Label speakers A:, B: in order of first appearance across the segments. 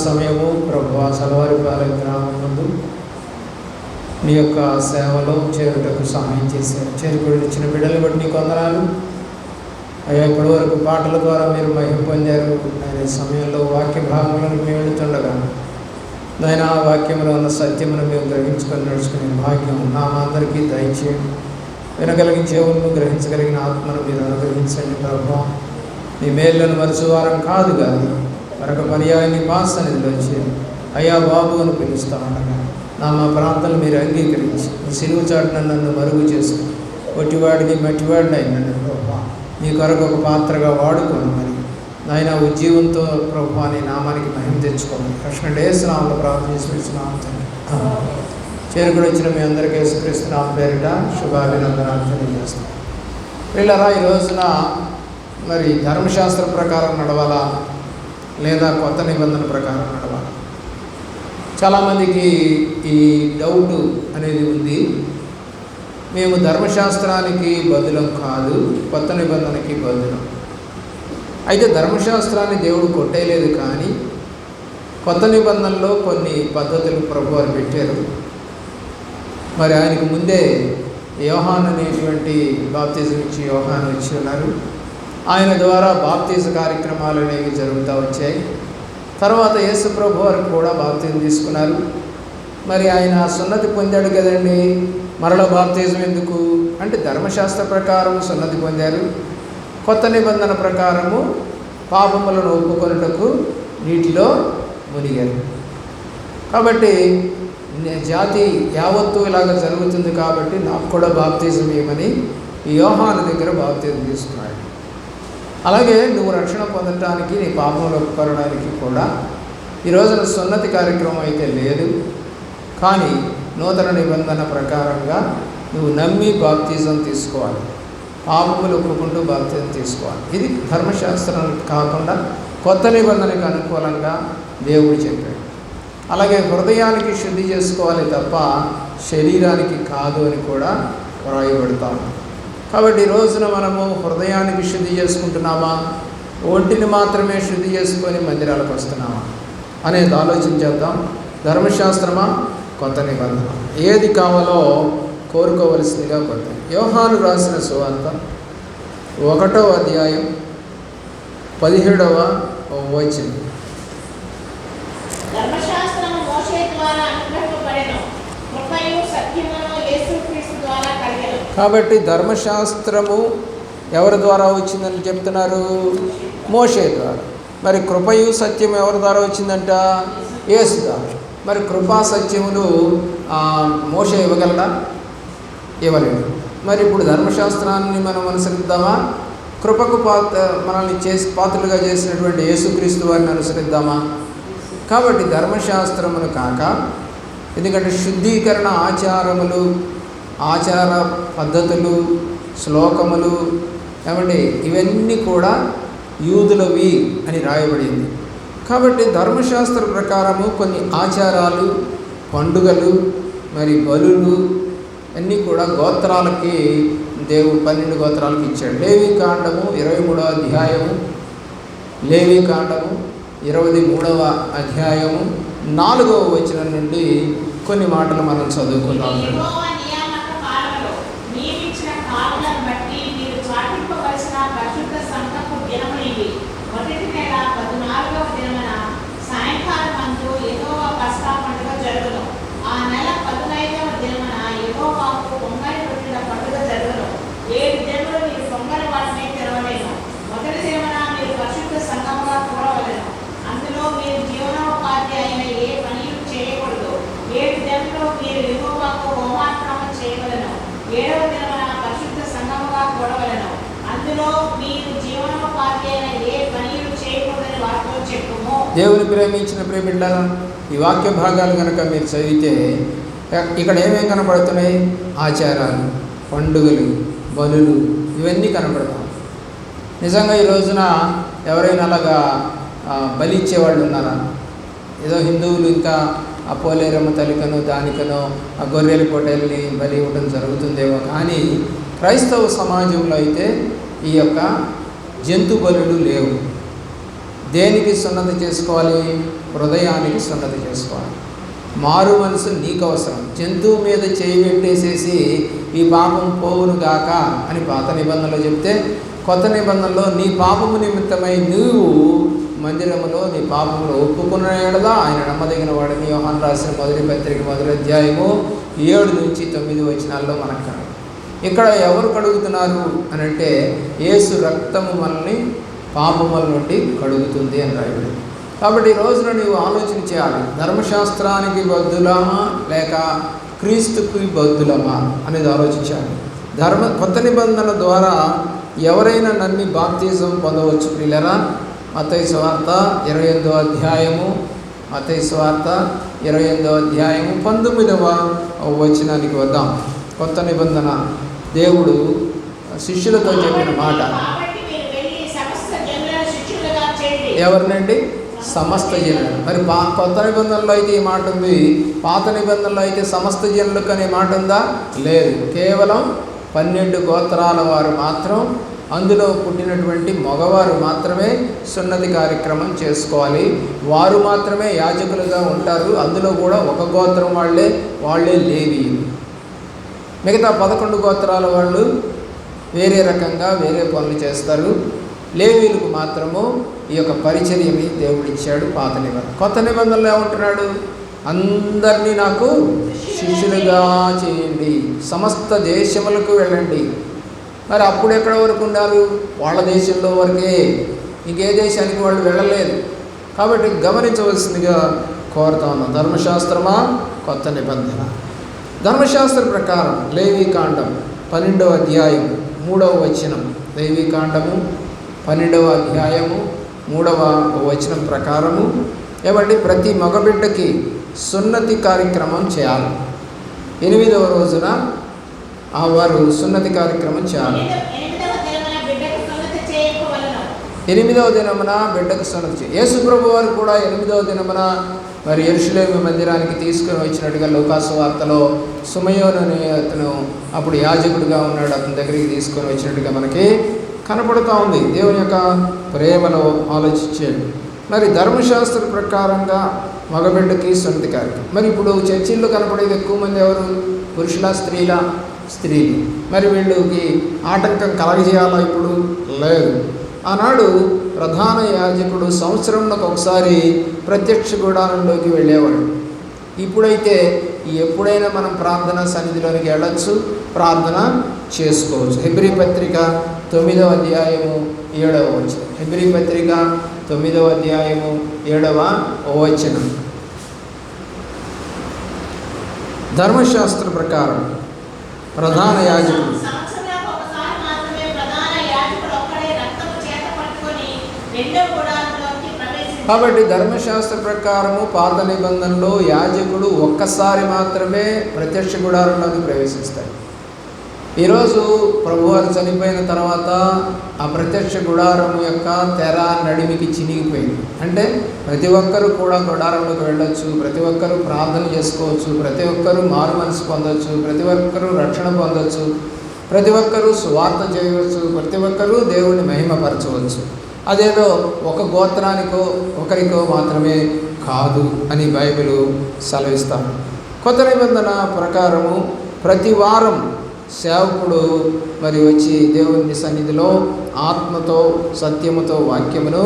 A: సమయము ప్రభువా సలవారిపాలెం గ్రామం ముందు నీ యొక్క సేవలో చేరుటకు సహాయం చేశారు. చేరుకుని ఇచ్చిన బిడ్డలు బట్టి నీకు వందనాలు అయ్యా. ఇప్పటి వరకు పాటల ద్వారా మీరు మహిమ పొందారు. ఆయన సమయంలో వాక్య భాగములను మేము వెళుతుండగా నాయన ఆ వాక్యంలో ఉన్న సత్యమును మేము గ్రహించుకొని నడుచుకునే భాగ్యం మా అందరికీ దయచేయండి. వినగలిగించే చెవులను గ్రహించగలిగిన ఆత్మను మీరు అనుగ్రహించండి ప్రభువా. నీ మేళ్ళను మరచువారం కాదు కానీ మరొక పర్యాయాన్ని సన్నిధిలో వచ్చి అయ్యా బాబు అని పిలుస్తూ ఉండగా మా ప్రాంతాలు మీరు అంగీకరించి ఈ సిలువు చాటున నన్ను మరుగు చేసుకుని ఒట్టివాడిని మట్టివాడిని అయినండి ప్రభువా. నీ కొరకు ఒక పాత్రగా వాడుకోను మరి నాయన ఉజ్జీవంతో ప్రభువా నీ నామానికి మహిమ తెచ్చుకోమని కృష్ణ యేసునామములో ప్రార్థన చేస్తున్నాం. చేరుకుని వచ్చిన మీ అందరికీ యేసుక్రీస్తు నామమున పేరిట శుభాభినందనాలు తెలియజేస్తాం. పిల్లరా, ఈ రోజున మరి ధర్మశాస్త్ర ప్రకారం నడవాలా లేదా కొత్త నిబంధన ప్రకారం నడవాలా? చాలామందికి ఈ డౌట్ అనేది ఉంది. మేము ధర్మశాస్త్రానికి బదులం కాదు, కొత్త నిబంధనకి బదులం. అయితే ధర్మశాస్త్రాన్ని దేవుడు కొట్టేయలేదు, కానీ కొత్త నిబంధనలో కొన్ని పద్ధతులు ప్రభువారు పెట్టారు. మరి ఆయనకు ముందే యోహాను అనేటువంటి బాప్తిజం ఇచ్చి యోహాను వచ్చి ఉన్నారు. ఆయన ద్వారా బాప్తిజ కార్యక్రమాలు అనేవి జరుగుతూ వచ్చాయి. తర్వాత యేసు ప్రభు వారు కూడా బాప్తిజం తీసుకున్నారు. మరి ఆయన సున్నతి పొందాడు కదండి, మరల బాప్తిజం ఎందుకు అంటే ధర్మశాస్త్ర ప్రకారం సున్నతి పొందారు. కొత్త నిబంధన ప్రకారము పాపములను ఒప్పుకొనుటకు నీటిలో మునిగారు. కాబట్టి జాతి యావత్తు ఇలాగ జరుగుతుంది కాబట్టి నాకు కూడా బాప్తిజం ఇవ్వమని యోహాను దగ్గర బాప్తిజం తీసుకున్నాడు. అలాగే నువ్వు రక్షణ పొందటానికి నీ పాపములు ఒప్పుకోవడానికి కూడా ఈ రోజున సున్నతి కార్యక్రమం అయితే లేదు, కానీ నూతన నిబంధన ప్రకారంగా నువ్వు నమ్మి బాప్తిజం తీసుకోవాలి, పాపములు ఒప్పుకుంటూ బాప్తిజం తీసుకోవాలి. ఇది ధర్మశాస్త్రం కాకుండా కొత్త నిబంధనకు అనుకూలంగా దేవుడు చెప్పాడు. అలాగే హృదయానికి శుద్ధి చేసుకోవాలి తప్ప శరీరానికి కాదు అని కూడా వ్రాయబడతాము. కాబట్టి ఈ రోజున మనము హృదయానికి శుద్ధి చేసుకుంటున్నామా, ఒంటిని మాత్రమే శుద్ధి చేసుకొని మందిరాలకు వస్తున్నామా అనేది ఆలోచించేద్దాం. ధర్మశాస్త్రమా, కొత్త నిబంధన, ఏది కావాలో కోరుకోవలసిందిగా కొత్త. యోహాను రాసిన సువార్త 1వ అధ్యాయం 17వ వచనం. కాబట్టి ధర్మశాస్త్రము ఎవరి ద్వారా వచ్చిందని చెప్తున్నారు? మోషే ద్వారా. మరి కృపయు సత్యం ఎవరి ద్వారా వచ్చిందంట? యేసు ద్వారా. మరి కృపా సత్యములు మోషే ఇవ్వగలడా? ఇవ్వలేడు. మరి ఇప్పుడు ధర్మశాస్త్రాన్ని మనం అనుసరిద్దామా? కృపకు మనల్ని పాత్రలుగా చేసినటువంటి యేసుక్రీస్తు వారిని అనుసరిద్దామా? కాబట్టి ధర్మశాస్త్రమును కాక, ఎందుకంటే శుద్ధీకరణ ఆచారములు, ఆచార పద్ధతులు, శ్లోకములు ఏమండి ఇవన్నీ కూడా యూదులవి అని రాయబడింది. కాబట్టి ధర్మశాస్త్ర ప్రకారము కొన్ని ఆచారాలు, పండుగలు, మరి బలులు అన్నీ కూడా గోత్రాలకి దేవుడు 12 గోత్రాలకు ఇచ్చాడు. లేవీకాండము 23వ అధ్యాయము, లేవీకాండము 23వ అధ్యాయము 4వ వచనం నుండి కొన్ని మాటలు మనం చదువుకుందాం. దేవుని ప్రేమించిన ప్రేమిళ్ళారా, ఈ వాక్య భాగాలు కనుక మీరు చదివితే ఇక్కడ ఏమేమి కనపడుతున్నాయి? ఆచారాలు, పండుగలు, బలులు ఇవన్నీ కనపడతాం. నిజంగా ఈ రోజున ఎవరైనా అలాగా బలి ఇచ్చేవాళ్ళు ఉన్నారా? ఏదో హిందువులు ఇంకా ఆ పోలేరమ్మ తల్లికనో దానికనో ఆ గొర్రెల పొట్టేల్ని బలి ఇవ్వడం జరుగుతుందేమో, కానీ క్రైస్తవ సమాజంలో అయితే ఈ యొక్క జంతు బలులు లేవు. దేనికి సున్నతి చేసుకోవాలి? హృదయానికి సున్నతి చేసుకోవాలి. మారు మనసు నీకు అవసరం. జంతువు మీద చేయి పెట్టేసేసి ఈ పాపం పోవును గాక అని పాత నిబంధనలో చెప్తే, కొత్త నిబంధనలో నీ పాపము నిమిత్తమై నువ్వు మందిరములో నీ పాపములు ఒప్పుకున్న ఎడలా ఆయన నమ్మదగిన వాడిని యోహాను రాసిన మొదటి పత్రిక 1వ అధ్యాయము 7-9 వచనాల్లో మనకు కనబడుతుంది. ఇక్కడ ఎవరు కడుగుతున్నారు అని అంటే, యేసు రక్తము మనల్ని పాపముల నుండి కడుగుతుంది అని రాయబడింది. కాబట్టి ఈ రోజున నీవు ఆలోచన చేయాలి, ధర్మశాస్త్రానికి బద్ధులమా లేక క్రీస్తుకి బద్ధులమా అనేది ఆలోచించాలి. కొత్త నిబంధన ద్వారా ఎవరైనా నమ్మి బాప్తిజం పొందవచ్చు. ప్రియులారా, మత్తయి సువార్త 28వ అధ్యాయము 19వ వచనానికి వద్దాం. కొత్త నిబంధన దేవుడు శిష్యులతో చెప్పిన మాట. ఎవరినండి? సమస్త జనులు. మరి కొత్త నిబంధనలో అయితే ఈ మాట ఉంది, పాత నిబంధనలో అయితే సమస్త జనులకు అనే మాట ఉందా? లేదు. కేవలం 12 గోత్రాల వారు మాత్రం, అందులో పుట్టినటువంటి మగవారు మాత్రమే సున్నతి కార్యక్రమం చేసుకోవాలి. వారు మాత్రమే యాజకులుగా ఉంటారు. అందులో కూడా ఒక గోత్రం వాళ్ళే లేవీయులు. మిగతా 11 గోత్రాల వాళ్ళు వేరే రకంగా వేరే పనులు చేస్తారు. లేవీయులకు మాత్రము ఈ యొక్క పరిచర్యని దేవుడు ఇచ్చాడు పాత నిబంధన. కొత్త నిబంధనలో ఏమంటున్నాడు? అందరినీ నాకు శిష్యులుగా చేయండి, సమస్త దేశములకు వెళ్ళండి. మరి అప్పుడు ఎక్కడ వరకు ఉన్నారు? వాళ్ళ దేశంలో వరకే, ఇంకే దేశానికి వాళ్ళు వెళ్ళలేదు. కాబట్టి గమనించవలసిందిగా కోరుతా ఉన్నాం. ధర్మశాస్త్రమా కొత్త నిబంధన? ధర్మశాస్త్ర ప్రకారం లేవీకాండం 12వ అధ్యాయం 3వ వచనం, లేవీకాండము 12వ అధ్యాయము 3వ వచనం ప్రకారము ఏమంటే ప్రతి మగబిడ్డకి సున్నతి కార్యక్రమం చేయాలి. 8వ రోజున వారు సున్నతి కార్యక్రమం చేయాలి. 8వ దినమున బిడ్డకు సున్నతి. యేసు ప్రభు వారు కూడా 8వ దినమున మరి యెరూషలేము మందిరానికి తీసుకుని వచ్చినట్టుగా లూకాసు వార్తలో సుమయోను అనే అతను అప్పుడు యాజకుడిగా ఉన్నాడు, అతని దగ్గరికి తీసుకొని వచ్చినట్టుగా మనకి కనపడుతూ ఉంది. దేవుని యొక్క ప్రేమలో ఆలోచించాడు. మరి ధర్మశాస్త్ర ప్రకారంగా మగబిడ్డకి సున్నతి కార్యక్రమం. మరి ఇప్పుడు చర్చిల్లో కనపడేది ఎక్కువ మంది ఎవరు? పురుషుల, స్త్రీలు. మరి వీళ్ళకి ఆటంకం కలగజేయాలా? ఇప్పుడు లేదు. ఆనాడు ప్రధాన యాజకుడు సంవత్సరంలో ఒకసారి ప్రత్యక్ష గుడారంలోకి వెళ్ళేవాడు. ఇప్పుడైతే ఎప్పుడైనా మనం ప్రార్థన సన్నిధిలోనికి వెళ్ళచ్చు, ప్రార్థన చేసుకోవచ్చు. హెబ్రీ పత్రిక 9వ అధ్యాయము 7వ వచనం. హెబ్రీ పత్రిక 9వ అధ్యాయము 7వ వచనం. ధర్మశాస్త్ర ప్రకారం ప్రధాన యాజకుడు కాబట్టి ధర్మశాస్త్ర ప్రకారము పాత నిబంధనలో యాజకుడు ఒక్కసారి మాత్రమే ప్రత్యక్ష గుడారంలోకి ప్రవేశిస్తాడు. ఈరోజు ప్రభువారు చనిపోయిన తర్వాత ఆ ప్రత్యక్ష గుడారం యొక్క తెర నడిమికి చినిగిపోయింది. అంటే ప్రతి ఒక్కరూ కూడా గుడారంలోకి వెళ్ళొచ్చు, ప్రతి ఒక్కరూ ప్రార్థన చేసుకోవచ్చు, ప్రతి ఒక్కరూ మారు మనసు పొందవచ్చు, ప్రతి ఒక్కరూ రక్షణ పొందవచ్చు, ప్రతి ఒక్కరూ సువార్త చేయవచ్చు, ప్రతి ఒక్కరూ దేవుని మహిమపరచవచ్చు. అదేదో ఒక గోత్రానికో ఒకరికో మాత్రమే కాదు అని బైబిల్ సెలవిస్తాను. కొత్త నిబంధన ప్రకారము ప్రతి వారం సేవకుడు మరి వచ్చి దేవుని సన్నిధిలో ఆత్మతో సత్యముతో వాక్యమును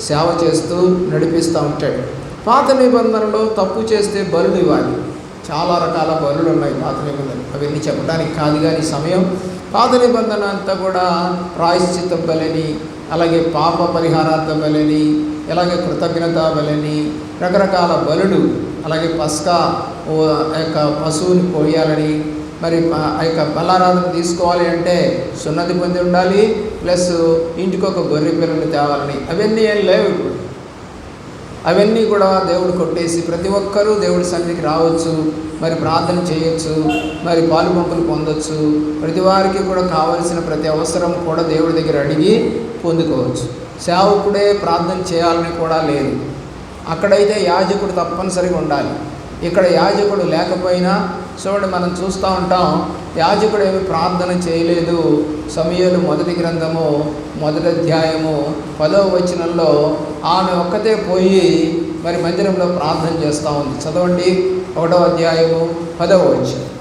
A: సేవ చేస్తూ నడిపిస్తూ ఉంటాడు. పాత నిబంధనలో తప్పు చేస్తే బలులు ఇవ్వాలి. చాలా రకాల బలులు ఉన్నాయి పాత నిబంధన, అవన్నీ చెప్పడానికి కాదు కానీ సమయం. పాత నిబంధన అంతా కూడా ప్రాయశ్చిత్త బలిని, అలాగే పాప పరిహారార్థ బలిని, అలాగే కృతజ్ఞత బలిని, రకరకాల బలులు, అలాగే పస్కా యొక్క పశువుని కోయాలని, మరి ఆ యొక్క బలారాధన తీసుకోవాలి అంటే సున్నతి పొంది ఉండాలి, ప్లస్ ఇంటికి ఒక గొర్రె పిల్లని తేవాలని. అవన్నీ ఏం లేవు ఇప్పుడు. అవన్నీ కూడా దేవుడు కొట్టేసి ప్రతి ఒక్కరూ దేవుడి సన్నిధికి రావచ్చు, మరి ప్రార్థన చేయొచ్చు, మరి పాలు పంపులు పొందొచ్చు. ప్రతి వారికి కూడా కావలసిన ప్రతి అవసరం కూడా దేవుడి దగ్గర అడిగి పొందుకోవచ్చు. సేవకుడే ప్రార్థన చేయాలని కూడా లేదు. అక్కడైతే యాజకుడు తప్పనిసరిగా ఉండాలి. ఇక్కడ యాజకుడు లేకపోయినా చూడండి, మనం చూస్తూ ఉంటాం, యాజకుడు ఏమి ప్రార్థన చేయలేదు. సమూయేలు మొదటి గ్రంథము 1వ అధ్యాయము 10వ వచనంలో ఆమె ఒక్కతే పోయి మరి మందిరంలో ప్రార్థన చేస్తూ ఉంది. చదవండి 1వ అధ్యాయము 10వ వచనం.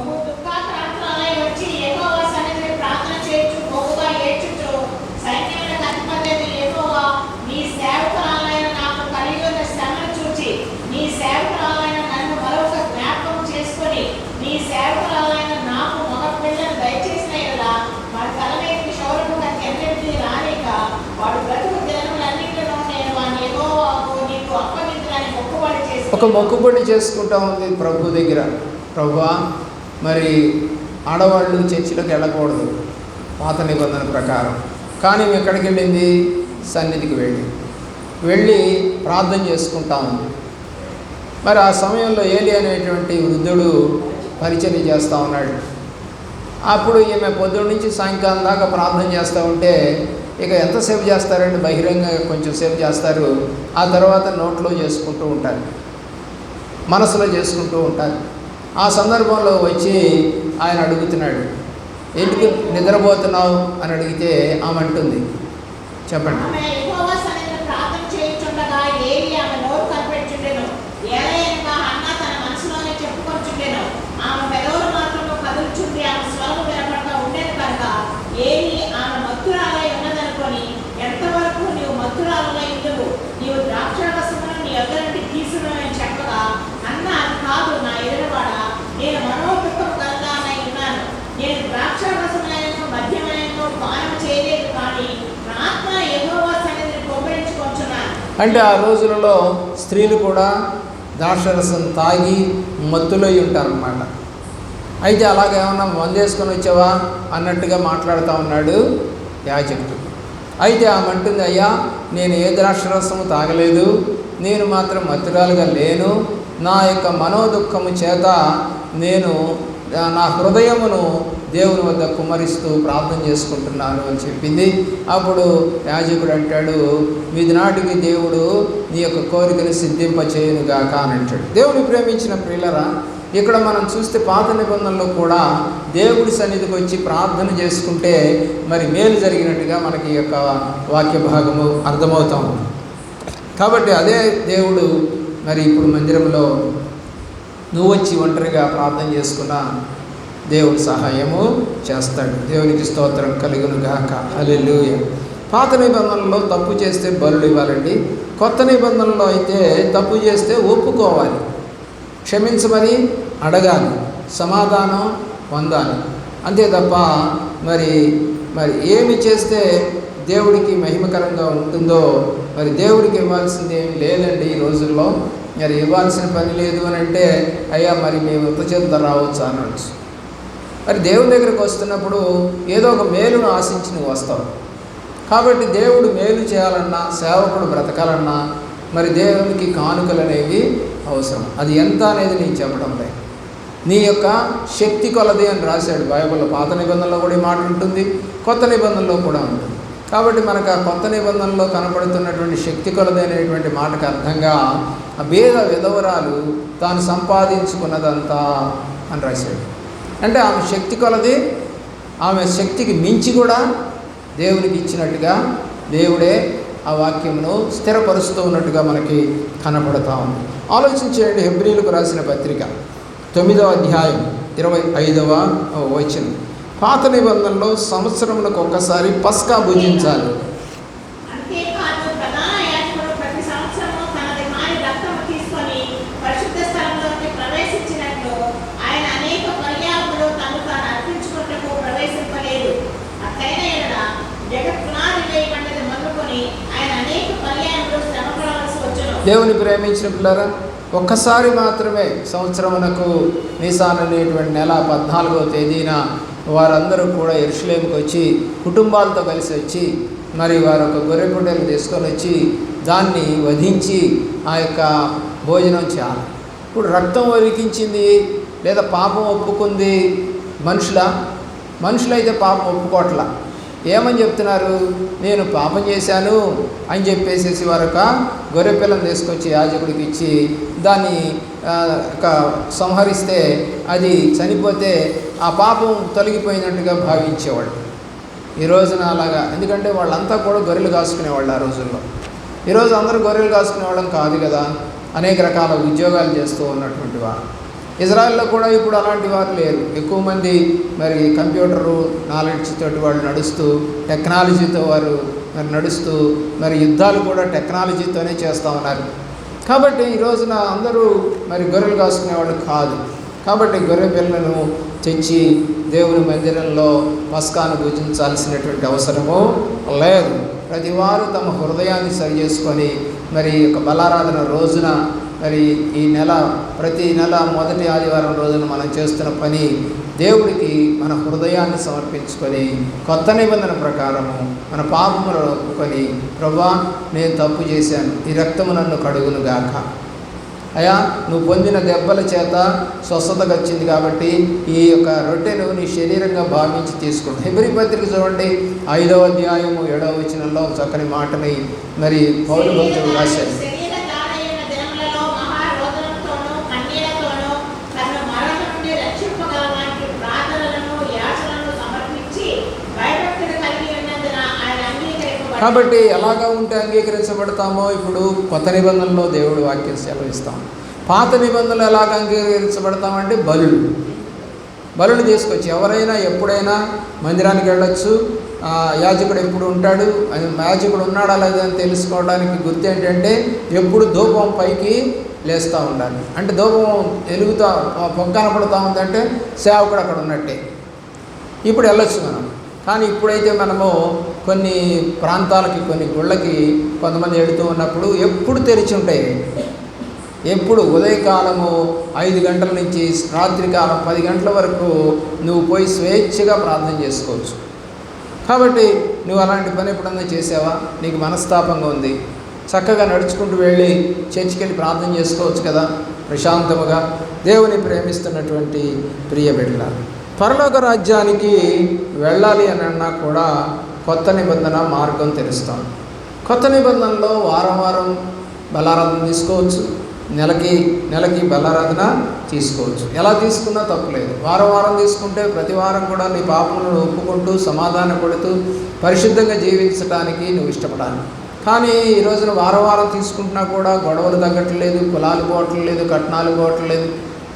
A: ఒక మొక్కుబడి చేసుకుంటా ఉంది ప్రభు దగ్గర. ప్రభువా, మరి ఆడవాళ్ళు చర్చిలోకి వెళ్ళకూడదు పాత నిబంధన ప్రకారం, కానీ ఎక్కడికి వెళ్ళింది? సన్నిధికి వెళ్ళి ప్రార్థన చేసుకుంటా ఉంది. మరి ఆ సమయంలో ఏలి అనేటువంటి వృద్ధుడు పరిచర్య చేస్తూ ఉన్నాడు. అప్పుడు ఈమె పొద్దున్న నుంచి సాయంకాలం దాకా ప్రార్థన చేస్తూ ఉంటే, ఇక ఎంతసేపు చేస్తారండి? బహిరంగ కొంచెం సేపు చేస్తారు, ఆ తర్వాత నోట్లో చేసుకుంటూ ఉంటారు, మనసులో చేసుకుంటూ ఉంటారు. ఆ సందర్భంలో వచ్చి ఆయన అడుగుతున్నాడు, ఎందుకు నిద్రపోతున్నావు అని అడిగితే ఆమె అంటుంది, చెప్పండి. అంటే ఆ రోజులలో స్త్రీలు కూడా ద్రాక్షరసం తాగి మత్తులై ఉంటారన్నమాట. అయితే అలాగేమన్నా మందేసుకొని వచ్చావా అన్నట్టుగా మాట్లాడుతూ ఉన్నాడు యాజకుడు. అయితే ఆమె అంటుంది, అయ్యా, నేను ఏ ద్రాక్షరసము తాగలేదు, నేను మాత్రం మత్తురాలుగా లేను, నా యొక్క మనోదుఖము చేత నేను నా హృదయమును దేవుని వద్ద కుమ్మరిస్తూ ప్రార్థన చేసుకుంటున్నాను అని చెప్పింది. అప్పుడు యాజకుడు అంటాడు, మీది నాటికి దేవుడు నీ యొక్క కోరికను సిద్ధింపచేయునుగాక అని అంటాడు. దేవుని ప్రేమించిన ప్రియులరా, ఇక్కడ మనం చూస్తే పాత నిబంధనలో కూడా దేవుడి సన్నిధికి వచ్చి ప్రార్థన చేసుకుంటే మరి మేలు జరిగినట్టుగా మనకి ఈ యొక్క వాక్య భాగము అర్థమవుతాం. కాబట్టి అదే దేవుడు మరి ఇప్పుడు మందిరంలో నువ్వు వచ్చి ఒంటరిగా ప్రార్థన చేసుకున్నా దేవుడు సహాయము చేస్తాడు. దేవునికి స్తోత్రం కలుగును గాక. హల్లెలూయా. పాత నిబంధనలో తప్పు చేస్తే బలులు ఇవ్వాలండి. కొత్త నిబంధనలో అయితే తప్పు చేస్తే ఒప్పుకోవాలి, క్షమించమని అడగాలి, సమాధానం పొందాలి. అంతే తప్ప మరి ఏమి చేస్తే దేవుడికి మహిమకరంగా ఉంటుందో మరి దేవుడికి ఇవ్వాల్సింది ఏమి లేదండి ఈ రోజుల్లో. మరి ఇవ్వాల్సిన పని లేదు అని అంటే, అయ్యా మరి మేము ఉపచేత రావచ్చు అనొచ్చు. మరి దేవుని దగ్గరికి వస్తున్నప్పుడు ఏదో ఒక మేలును ఆశించి నువ్వు వస్తావు. కాబట్టి దేవుడు మేలు చేయాలన్నా, సేవకుడు బ్రతకాలన్నా మరి దేవునికి కానుకలు అనేవి అవసరం. అది ఎంత అనేది నేను చెప్పడం లేదు, నీ యొక్క శక్తి కొలది అని రాశాడు బైబిల్లో. పాత నిబంధనలో కూడా ఈ మాట ఉంటుంది, కొత్త నిబంధనలో కూడా ఉంటుంది. కాబట్టి మనకు ఆ కొత్త నిబంధనలో కనపడుతున్నటువంటి శక్తి కొలది అనేటువంటి మాటకు అర్థంగా ఆ భేద విధవరాలు తాను సంపాదించుకున్నదంతా అని రాశాడు. అంటే ఆమె శక్తి కొలది, ఆమె శక్తికి మించి కూడా దేవునికి ఇచ్చినట్టుగా దేవుడే ఆ వాక్యమును స్థిరపరుస్తూ ఉన్నట్టుగా మనకి కనపడతా ఉంది. ఆలోచించేయండి, హెబ్రీలకు రాసిన పత్రిక 9వ అధ్యాయం 25వ వచనం. పాత నిబంధనలో సంవత్సరములకు ఒక్కసారి పస్కా భుజించాలి. దేవుని ప్రేమించిన పిల్లరా, ఒక్కసారి మాత్రమే సంవత్సరమునకు నీసాన్ అనేటువంటి నెల 14వ తేదీన వారందరూ కూడా యెరూషలేముకి వచ్చి కుటుంబాలతో కలిసి వచ్చి మరి వారు ఒక గొర్రె పొట్టేలు తీసుకొని వచ్చి దాన్ని వధించి ఆ యొక్క భోజనం చేయాలి. ఇప్పుడు రక్తం ఒలికించింది లేదా పాపం ఒప్పుకుంది మనుషులైతే పాపం ఒప్పుకోవట్లా. ఏమని చెప్తున్నారు? నేను పాపం చేశాను అని చెప్పేసేసి వారొక గొర్రె పిల్లను తీసుకొచ్చి యాజకుడికి ఇచ్చి దాన్ని సంహరిస్తే అది చనిపోతే ఆ పాపం తొలగిపోయినట్టుగా భావించేవాళ్ళు. ఈ రోజున అలాగా, ఎందుకంటే వాళ్ళంతా కూడా గొర్రెలు కాసుకునేవాళ్ళు ఆ రోజుల్లో. ఈరోజు అందరూ గొర్రెలు కాసుకునేవాళ్ళం కాదు కదా. అనేక రకాల ఉద్యోగాలు చేస్తూ ఉన్నటువంటి వారు. ఇజ్రాయెల్లో కూడా ఇప్పుడు అలాంటి వారు లేరు. ఎక్కువ మంది మరి కంప్యూటరు నాలెడ్జ్ తోటి వాళ్ళు నడుస్తూ, టెక్నాలజీతో వారు మరి నడుస్తూ, మరి యుద్ధాలు కూడా టెక్నాలజీతోనే చేస్తూ ఉన్నారు. కాబట్టి ఈ రోజున అందరూ మరి గొర్రెలు కాసుకునే వాళ్ళు కాదు. కాబట్టి గొర్రె పిల్లను తెచ్చి దేవుని మందిరంలో పస్కాను పూజించాల్సినటువంటి అవసరము లేదు. ప్రతి వారు తమ హృదయాన్ని సరి చేసుకొని మరి ఒక బలారాధన రోజున మరి ఈ ప్రతి నెల మొదటి ఆదివారం రోజున మనం చేస్తున్న పని దేవుడికి మన హృదయాన్ని సమర్పించుకొని కొత్త నిబంధన ప్రకారము మన పాపములను ఒప్పుకొని, ప్రభువా నేను తప్పు చేశాను, ఈ రక్తము నన్ను కడుగును గాక, అయ్యా నువ్వు పొందిన దెబ్బల చేత స్వస్థతగా వచ్చింది కాబట్టి ఈ యొక్క రొట్టెను నీ శరీరంగా భావించి తీసుకుంటాం. హెబ్రీ పత్రిక చూడండి 5వ అధ్యాయము 7వ వచనంలో చక్కని మాటని మరి పౌలు భక్తుడు రాశారు. కాబట్టి ఎలాగా ఉంటే అంగీకరించబడతామో ఇప్పుడు కొత్త నిబంధనలో దేవుడు వాక్యం సెలవిస్తాం. పాత నిబంధనలు ఎలాగ అంగీకరించబడతామంటే బలులు తీసుకొచ్చి ఎవరైనా ఎప్పుడైనా మందిరానికి వెళ్ళొచ్చు. యాజకుడు ఎప్పుడు ఉంటాడు, యాజకుడు ఉన్నాడా లేదని తెలుసుకోవడానికి గుర్తు ఏంటంటే ఎప్పుడు ధూపం పైకి లేస్తూ ఉండాలి. అంటే ధూపం వెలుగుతూ పొగ్గనపడుతూ ఉందంటే సేవకుడు అక్కడ ఉన్నట్టే. ఇప్పుడు వెళ్ళొచ్చు మనం. కానీ ఇప్పుడైతే మనము కొన్ని ప్రాంతాలకి, కొన్ని గుళ్ళకి కొంతమంది వెళుతూ ఉన్నప్పుడు ఎప్పుడు తెరిచి ఉంటాయి. ఎప్పుడు ఉదయకాలము 5 గంటల నుంచి రాత్రికాలం 10 గంటల వరకు నువ్వు పోయి స్వేచ్ఛగా ప్రార్థన చేసుకోవచ్చు. కాబట్టి నువ్వు అలాంటి పని ఎప్పుడన్నా చేసావా? నీకు మనస్తాపంగా ఉంది, చక్కగా నడుచుకుంటూ వెళ్ళి చర్చికి వెళ్ళి ప్రార్థన చేసుకోవచ్చు కదా ప్రశాంతముగా. దేవుని ప్రేమిస్తున్నటువంటి ప్రియ బిడ్డల, పరలోక రాజ్యానికి వెళ్ళాలి అని అన్నా కూడా కొత్త నిబంధన మార్గం తెలుస్తాం. కొత్త నిబంధనలో వారం వారం బలారాధన తీసుకోవచ్చు, నెలకి బలారాధన తీసుకోవచ్చు. ఎలా తీసుకున్నా తప్పులేదు. వారం వారం తీసుకుంటే ప్రతి వారం కూడా నీ పాపములను ఒప్పుకుంటూ సమాధానపడుతూ పరిశుద్ధంగా జీవించడానికి నువ్వు ఇష్టపడాలి. కానీ ఈ రోజున వారం వారం తీసుకుంటున్నా కూడా గొడవలు తగ్గట్లేదు, కులాలు పోవటం లేదు, కట్నాలు పోవటం లేదు,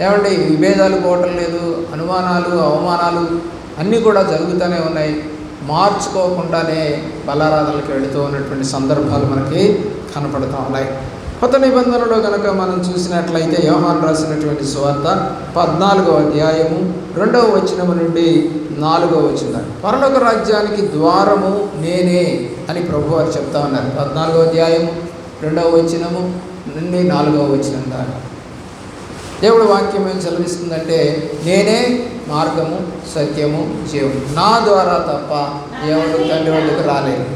A: ఏమంటే విభేదాలు పోవటం లేదు, అనుమానాలు అవమానాలు అన్నీ కూడా జరుగుతూనే ఉన్నాయి. మార్చుకోకుండానే బలారాధనలకు వెళుతూ ఉన్నటువంటి సందర్భాలు మనకి కనపడుతూ ఉన్నాయి. కొత్త నిబంధనలో కనుక మనం చూసినట్లయితే యోహాను రాసినటువంటి సువార్త 14వ అధ్యాయము 2వ వచనము నుండి 4వ వచనం, పరలోక రాజ్యానికి ద్వారము నేనే అని ప్రభువారు చెప్తా ఉన్నారు. 14వ అధ్యాయము 2వ వచనము నుండి 4వ వచనం దాకా దేవుడు వాక్యం ఏం సెలవిస్తుందంటే, నేనే మార్గము సత్యము జీవము, నా ద్వారా తప్ప దేవుడు తండ్రి వద్దకు రాలేదు.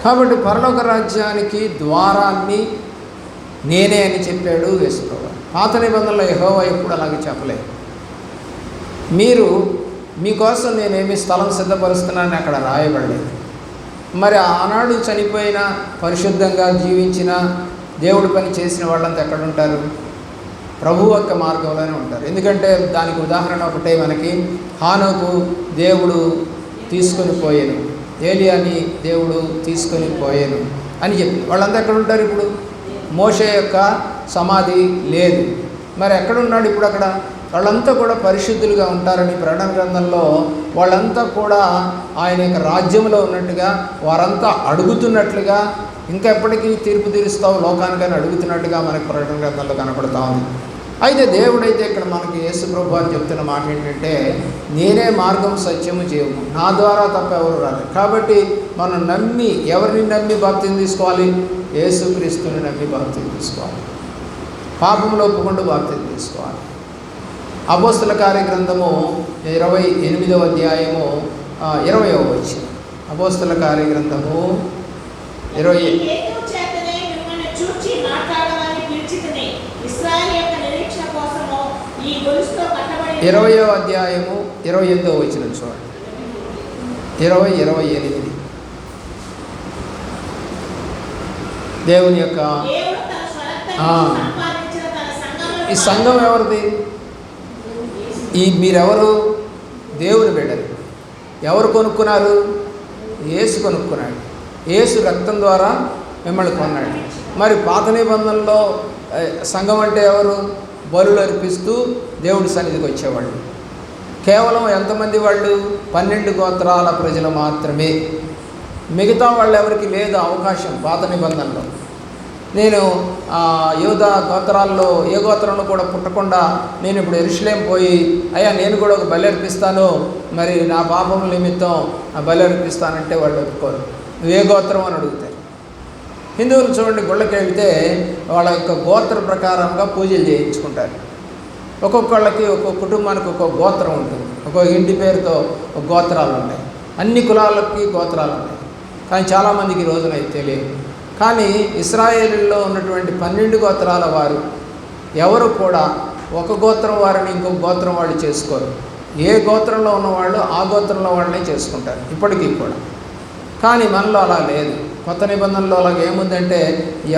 A: కాబట్టి పరలోక రాజ్యానికి ద్వారాన్ని నేనే అని చెప్పాడు యేసుప్రభువు. పాత నిబంధనలో యెహోవా ఎప్పుడు అలాగే చెప్పలేదు. మీకోసం నేనేమి స్థలం సిద్ధపరుస్తున్నానని అక్కడ రాయబడలేదు. మరి ఆనాడు చనిపోయిన పరిశుద్ధంగా జీవించిన దేవుడి పని చేసిన వాళ్ళంతా ఎక్కడ ఉంటారు? ప్రభు యొక్క మార్గంలోనే ఉంటారు. ఎందుకంటే దానికి ఉదాహరణ ఒకటే మనకి, హానోకు దేవుడు తీసుకొని పోయాను, ఏలియాని దేవుడు తీసుకొని పోయాను అని చెప్పి వాళ్ళంతా ఎక్కడ ఉంటారు? ఇప్పుడు మోషే యొక్క సమాధి లేదు, మరి ఎక్కడున్నాడు ఇప్పుడు? అక్కడ వాళ్ళంతా కూడా పరిశుద్ధులుగా ఉంటారని ప్రకటన గ్రంథంలో వాళ్ళంతా కూడా ఆయన యొక్క రాజ్యంలో ఉన్నట్టుగా, వారంతా అడుగుతున్నట్లుగా, ఇంకా ఎప్పటికీ తీర్పు తీరుస్తావు లోకానికని అడుగుతున్నట్టుగా మనకి ప్రకటన గ్రంథంలో కనపడతా ఉంది. అయితే దేవుడైతే ఇక్కడ మనకి యేసు ప్రభు అని చెప్తున్న మాట ఏంటంటే, నేనే మార్గం సత్యము జీవము, నా ద్వారా తప్ప ఎవరు రాలేదు. కాబట్టి మనం ఎవరిని నమ్మి బాప్తిసం తీసుకోవాలి? యేసుక్రీస్తుని నమ్మి బాప్తిసం తీసుకోవాలి. పాపంలో ఒప్పుకుంటూ బాప్తిసం తీసుకోవాలి. అపోస్తల కార్యగ్రంథము 28వ అధ్యాయము 20వ వచనం. అపోస్తల కార్యగ్రంథము 20 20వ అధ్యాయము 28వ వచనం చూడండి. 28 దేవుని యొక్క ఈ సంఘం ఎవరిది? మీరెవరు? దేవుని బిడ్డలు. ఎవరు కొనుక్కున్నారు? యేసు కొనుక్కున్నాడు. యేసు రక్తం ద్వారా మిమ్మల్ని కొన్నాడు. మరి పాత నిబంధనలో సంఘం అంటే ఎవరు? బలులు అర్పిస్తూ దేవుడి సన్నిధికి వచ్చేవాళ్ళు. కేవలం ఎంతమంది వాళ్ళు? 12 గోత్రాల ప్రజలు మాత్రమే. మిగతా వాళ్ళు ఎవరికి లేదు అవకాశం పాత నిబంధనలో. నేను యూదా గోత్రాల్లో ఏ గోత్రంలో కూడా పుట్టకుండా నేను ఇప్పుడు యెరూషలేం పోయి అయ్యా నేను కూడా ఒక బలి అర్పిస్తాను, మరి నా పాపముల నిమిత్తం ఆ బలి అర్పిస్తానంటే వాళ్ళు ఒప్పుకోరు. నువ్వు ఏ గోత్రం అని అడుగుతారు. హిందువులు చూడండి, గుళ్ళకి వెళ్తే వాళ్ళ యొక్క గోత్ర ప్రకారంగా పూజలు చేయించుకుంటారు. ఒక్కొక్కళ్ళకి ఒక్కొక్క కుటుంబానికి ఒక్కొక్క గోత్రం ఉంటుంది. ఒక్కొక్క ఇంటి పేరుతో ఒక గోత్రాలు ఉంటాయి. అన్ని కులాలకి గోత్రాలు ఉంటాయి. కానీ చాలామందికి ఈ రోజున అయితే తెలియదు. కానీ ఇశ్రాయేలులో ఉన్నటువంటి 12 గోత్రాల వారు ఎవరు కూడా ఒక గోత్రం వారిని ఇంకొక గోత్రం వాళ్ళు చేసుకోరు. ఏ గోత్రంలో ఉన్నవాళ్ళు ఆ గోత్రంలో వాళ్ళనే చేసుకుంటారు ఇప్పటికీ కూడా. కానీ మనలో అలా లేదు. కొత్త నిబంధనలో అలాగ ఏముందంటే,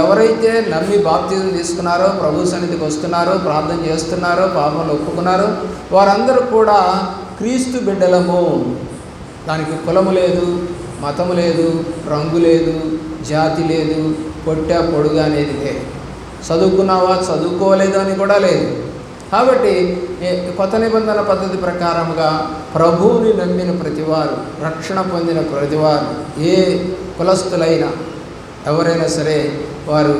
A: ఎవరైతే నమ్మి బాప్తిజం తీసుకున్నారో, ప్రభు సన్నిధికి వస్తున్నారో, ప్రార్థన చేస్తున్నారో, పాపములు ఒప్పుకున్నారో వారందరూ కూడా క్రీస్తు బిడ్డలము. దానికి కులము లేదు, మతము లేదు, రంగు లేదు, జాతి లేదు, పొట్టా పొడుగా అనేది లేదు, చదువుకున్నావా చదువుకోలేదు అని కూడా లేదు. కాబట్టి కొత్త నిబంధన పద్ధతి ప్రకారంగా ప్రభువుని నమ్మిన ప్రతివారు, రక్షణ పొందిన ప్రతివారు, ఏ కులస్తులైనా ఎవరైనా సరే వారు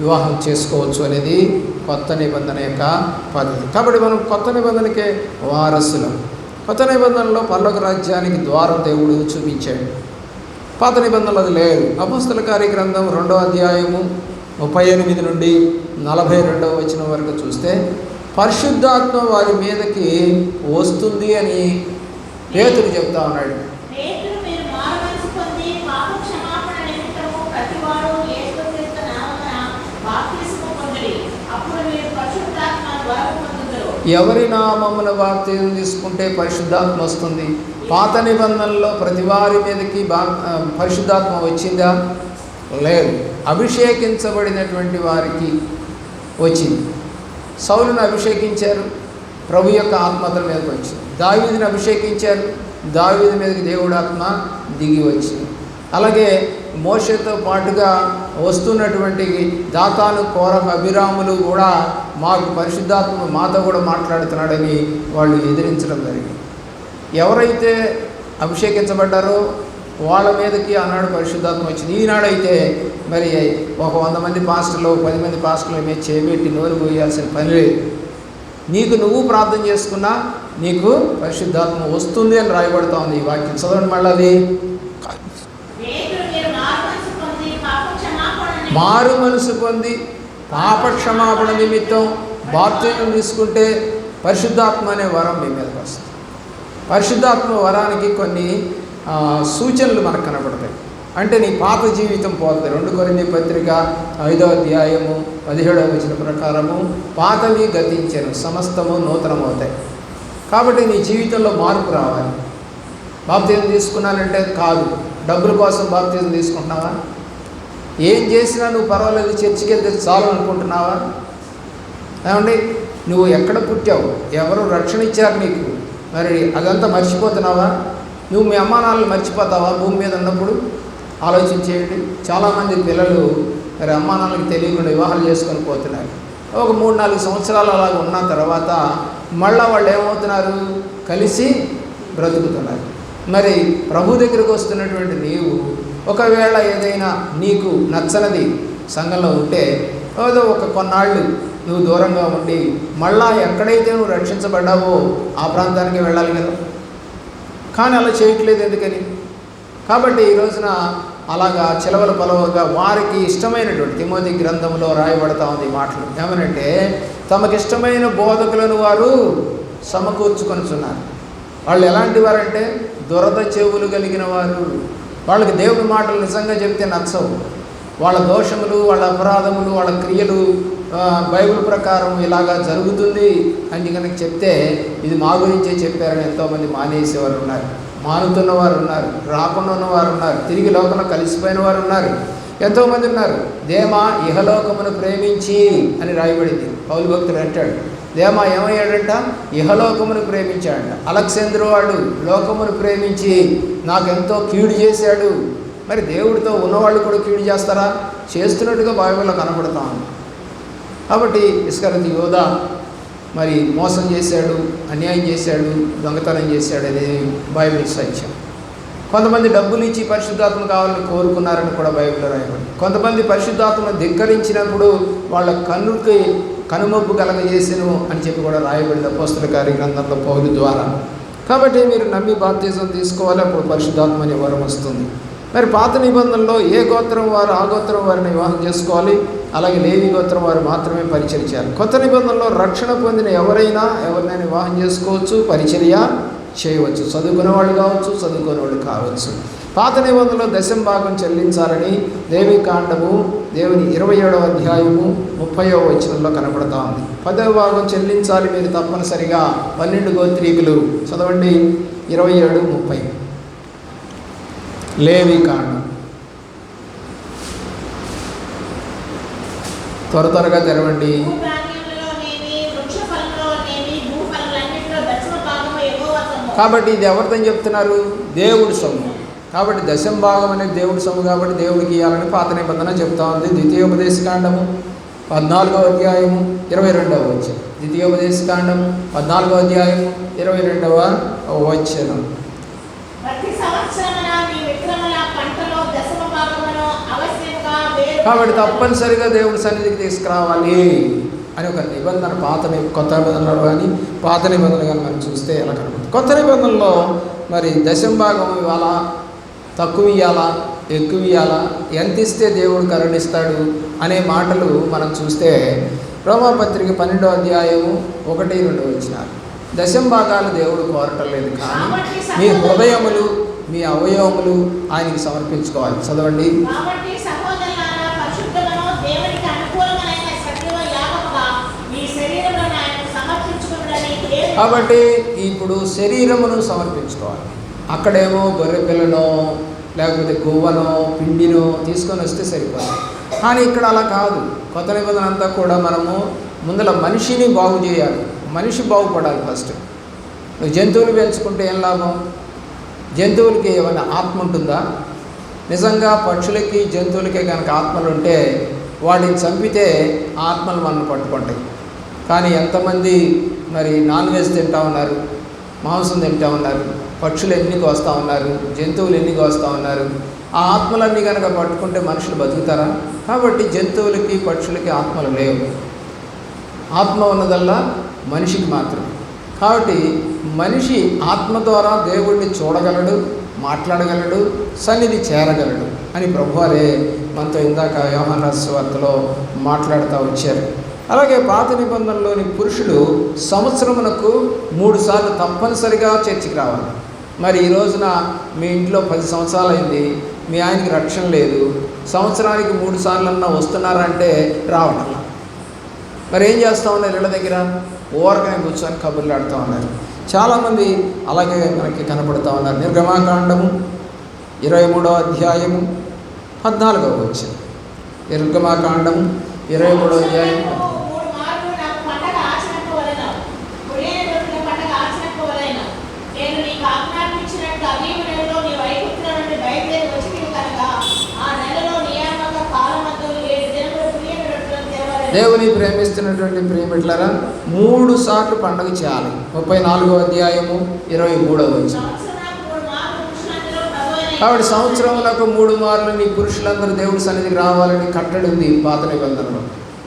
A: వివాహం చేసుకోవచ్చు అనేది కొత్త నిబంధన యొక్క పద్ధతి. కాబట్టి మనం కొత్త నిబంధనకే వారసులం. కొత్త నిబంధనలో పరలోక రాజ్యానికి ద్వారం దేవుడు చూపించాడు. పాత నిబంధనలు అది లేదు. అపోస్తల కార్యగ్రంథం 2వ అధ్యాయము 38 నుండి 42వ వచనం వరకు చూస్తే పరిశుద్ధాత్మ వారి మీదకి వస్తుంది అని పేతురు చెప్తా ఉన్నాడు. ఎవరి నామమున బాప్తిజం తీసుకుంటే పరిశుద్ధాత్మ వస్తుంది? పాత నిబంధనలో ప్రతి వారి మీదకి పరిశుద్ధాత్మ వచ్చిందా? లేదు. అభిషేకించబడినటువంటి వారికి వచ్చింది. సౌలును అభిషేకించారు, ప్రభు యొక్క ఆత్మ అతని మీదకి వచ్చింది. దావీదుని అభిషేకించారు, దావీదు మీదకి దేవుడి ఆత్మ దిగి వచ్చింది. అలాగే మోషేతో పాటుగా వస్తున్నటువంటి దాతాను, కోరహు, అభిరాములు కూడా మాకు పరిశుద్ధాత్మ మాతో కూడా మాట్లాడుతున్నాడని వాళ్ళు ఎదిరించడం జరిగింది. ఎవరైతే అభిషేకించబడ్డారో వాళ్ళ మీదకి ఆనాడు పరిశుద్ధాత్మ వచ్చింది. ఈనాడైతే మరి ఒక 100 మంది పాస్టర్లు, 10 మంది పాస్టర్ల మీద చేయబెట్టి నోరు పోయాల్సిన పని లేదు. నీకు నువ్వు ప్రార్థన చేసుకున్నా నీకు పరిశుద్ధాత్మ వస్తుంది అని రాయబడతా ఉంది. ఈ వాక్యం చదవండి మళ్ళీ. అది మారు మనసు పొంది పాపక్షమాపణ నిమిత్తం బాప్తిజం తీసుకుంటే పరిశుద్ధాత్మ అనే వరం మీ మీదకి వస్తుంది. పరిశుద్ధాత్మ వరానికి కొన్ని సూచనలు మనకు కనబడతాయి. అంటే నీ పాత జీవితం పోతుంది. 2 కొరింథీ పత్రిక 5వ అధ్యాయము 17వ వచనం ప్రకారము పాతవి గతించెను, సమస్తము నూతనమవుతాయి. కాబట్టి నీ జీవితంలో మార్పు రావాలి. బాప్తిజం తీసుకున్నానంటే కాదు, డబ్బుల కోసం బాప్తిజం తీసుకుంటున్నావా? ఏం చేసినా నువ్వు పర్వాలేదు, చర్చికి వెళ్తే చాలు అనుకుంటున్నావా? ఏమండి, నువ్వు ఎక్కడ పుట్టావు, ఎవరు రక్షణ ఇచ్చారు నీకు, మరి అదంతా మర్చిపోతున్నావా? నువ్వు మీ అమ్మానాన్నలు మర్చిపోతావా భూమి మీద ఉన్నప్పుడు? ఆలోచించేయండి. చాలామంది పిల్లలు మరి అమ్మానాన్నలకు తెలియకుండా వివాహాలు చేసుకొని పోతున్నారు. ఒక 3-4 సంవత్సరాలు అలాగ ఉన్న తర్వాత మళ్ళీ వాళ్ళు ఏమవుతున్నారు? కలిసి బ్రతుకుతున్నారు. మరి ప్రభు దగ్గరకు వస్తున్నటువంటి నీవు ఒకవేళ ఏదైనా నీకు నచ్చనిది సంఘంలో ఉంటే ఏదో కొన్నాళ్ళు నువ్వు దూరంగా ఉండి మళ్ళా ఎక్కడైతే నువ్వు రక్షించబడ్డావో ఆ ప్రాంతానికి వెళ్ళాలి కదా. కానీ అలా చేయట్లేదు. ఎందుకని? కాబట్టి ఈ రోజున అలాగా చిలవల పొలవగా వారికి ఇష్టమైనటువంటి తిమోతి గ్రంథంలో రాయబడతా ఉంది మాటలు. ఏమనంటే తమకిష్టమైన బోధకులను వారు సమకూర్చుకొనిచున్నారు. వాళ్ళు ఎలాంటి వారంటే దురద చెవులు కలిగిన వారు. వాళ్ళకి దేవుడి మాటలు నిజంగా చెప్తే నచ్చవు. వాళ్ళ దోషములు, వాళ్ళ అపరాధములు, వాళ్ళ క్రియలు బైబిల్ ప్రకారం ఇలాగా జరుగుతుంది అని కనుక చెప్తే ఇది మా గురించే చెప్పారని ఎంతోమంది మానేసేవారు ఉన్నారు, మానుతున్న వారు ఉన్నారు, రాకుండా ఉన్నవారు ఉన్నారు, తిరిగి లోకంలో కలిసిపోయిన వారు ఉన్నారు, ఎంతోమంది ఉన్నారు. దేమా ఇహలోకమును ప్రేమించి అని రాయబడింది. పౌలు భక్తుడు అంటాడు, దేమా ఏమయ్యాడంట? ఇహలోకమును ప్రేమించాడంట. అలెగ్జాండరు వాడు లోకమును ప్రేమించి నాకెంతో కీడు చేశాడు. మరి దేవుడితో ఉన్నవాళ్ళు కూడా కీడు చేస్తారా? చేస్తున్నట్టుగా బైబిల్లో కనబడతా ఉంది. కాబట్టి ఇస్కరియోతు యోధా మరి మోసం చేశాడు, అన్యాయం చేశాడు, దొంగతనం చేశాడు అనేది బైబిల్ సత్యం. కొంతమంది డబ్బులు ఇచ్చి పరిశుద్ధాత్మ కావాలని కోరుకున్నారని కూడా బైబిల్లో రాయబడింది. కొంతమంది పరిశుద్ధాత్మను ధిక్కరించినప్పుడు వాళ్ళ కన్నుకి కనుమొప్పు కలగజేసెను అని చెప్పి కూడా రాయబడింది అపోస్తల కార్యగ్రంథంలో పౌలు ద్వారా. కాబట్టి మీరు నమ్మి బాప్తిజం తీసుకోవాలి, అప్పుడు పరిశుద్ధాత్మ అనే వరం వస్తుంది. మరి పాత నిబంధనలో ఏ గోత్రం వారు ఆ గోత్రం వారిని వివాహం చేసుకోవాలి, అలాగే లేవి గోత్రం వారు మాత్రమే పరిచర్య చేయాలి. కొత్త నిబంధనలో రక్షణ పొందిన ఎవరైనా ఎవరినైనా వివాహం చేసుకోవచ్చు, పరిచర్య చేయవచ్చు, చదువుకునే వాళ్ళు కావచ్చు, చదువుకునే వాళ్ళు కావచ్చు. పాత నిబంధనలో 10వ భాగం చెల్లించాలని దేవికాండము దేవుని 27వ అధ్యాయము 30వ వచనంలో కనపడతా ఉంది. 10వ భాగం చెల్లించాలి మీరు తప్పనిసరిగా. 12 గోత్రీకులు చదవండి, 27, 30. లేవికాండం త్వరగా తెరవండి. కాబట్టి ఇది ఎవరిదని చెప్తున్నారు? దేవుడి సొమ్ము. కాబట్టి 10వ భాగం అనేది దేవుడి సొమ్ము కాబట్టి దేవుడికి ఇవ్వాలని పాత నిబంధన చెప్తా ఉంది. ద్వితీయోపదేశకాండము 14వ అధ్యాయము 22వ వచనం. ద్వితీయోపదేశకాండము 14వ అధ్యాయము 22వ వచనం. కాబట్టి తప్పనిసరిగా దేవుడి సన్నిధికి తీసుకురావాలి అని ఒక నిబంధన కొత్త నిబంధనలు కానీ పాత నిబంధనలు కానీ మనం చూస్తే ఎలా కనబడుతుంది. కొత్త నిబంధనలో మరి 10వ భాగం ఇవ్వాలా, తక్కువ ఇవ్వాలా, ఎక్కువ ఇవ్వాలా, ఎంత ఇస్తే దేవుడు కరుణిస్తాడు అనే మాటలు మనం చూస్తే రోమాపత్రిక 12వ అధ్యాయము 1-2 వచనాలు. 10వ భాగాలు దేవుడు కోరటం లేదు, కానీ మీ హృదయములు మీ అవయవములు ఆయనకి సమర్పించుకోవాలి. చదవండి. కాబట్టి ఇప్పుడు శరీరమును సమర్పించుకోవాలి. అక్కడేమో గొర్రె పిల్లనో లేకపోతే గువ్వనో పిండినో తీసుకొని వస్తే సరిపోతుంది. కానీ ఇక్కడ అలా కాదు. కొత్త నిబంధన అంతా కూడా మనము ముందర మనిషిని బాగు చేయాలి, మనిషి బాగుపడాలి. ఫస్ట్ నువ్వు జంతువులు పెంచుకుంటే ఏం లాభం? జంతువులకి ఏమైనా ఆత్మ ఉంటుందా? నిజంగా పక్షులకి జంతువులకే కనుక ఆత్మలు ఉంటే వాటిని చంపితే ఆత్మలు మనల్ని పట్టుకుంటాయి. కానీ ఎంతమంది మరి నాన్ వెజ్ తింటా ఉన్నారు, మాంసం తింటా ఉన్నారు, పక్షులు ఎన్ని కోస్తూ ఉన్నారు, జంతువులు ఎన్ని కోస్తూ ఉన్నారు. ఆ ఆత్మలన్నీ కనుక పట్టుకుంటే మనుషులు బతుకుతారా? కాబట్టి జంతువులకి పక్షులకి ఆత్మలు లేవు. ఆత్మ ఉన్నదల్లా మనిషికి మాత్రమే. కాబట్టి మనిషి ఆత్మ ద్వారా దేవుడిని చూడగలడు, మాట్లాడగలడు, సన్నిధి చేరగలడు అని ప్రభువారే మనతో ఇందాక యోహాను సువార్తలో మాట్లాడుతూ వచ్చారు. అలాగే పాత నిబంధనలోని పురుషులు సంవత్సరమునకు 3 సార్లు తప్పనిసరిగా చర్చికి రావాలి. మరి ఈ రోజున మీ ఇంట్లో 10 సంవత్సరాలు అయింది, మీ ఆయనకి రక్షణ లేదు, సంవత్సరానికి 3 సార్లన్నా వస్తున్నారంటే రావడం. మరి ఏం చేస్తూ ఉన్నారు? ఇళ్ళ దగ్గర ఓరకనే కూర్చొని కబుర్లు ఆడుతూ ఉన్నారు. చాలామంది అలాగే మనకి కనపడుతూ ఉన్నారు. నిర్గమాకాండము 23వ అధ్యాయము 14వ వచనం. నిర్గమాకాండము 23వ అధ్యాయం. దేవుని ప్రేమిస్తున్నటువంటి ప్రియమిట్లరా 3 సార్లు పండుగ చేయాలి. 34వ అధ్యాయము 23వ వచనం. కాబట్టి సంవత్సరములకు 3 మార్లు నీ పురుషులందరూ దేవుడి సన్నిధికి రావాలని కట్టడి ఉంది పాత నిబంధనలో.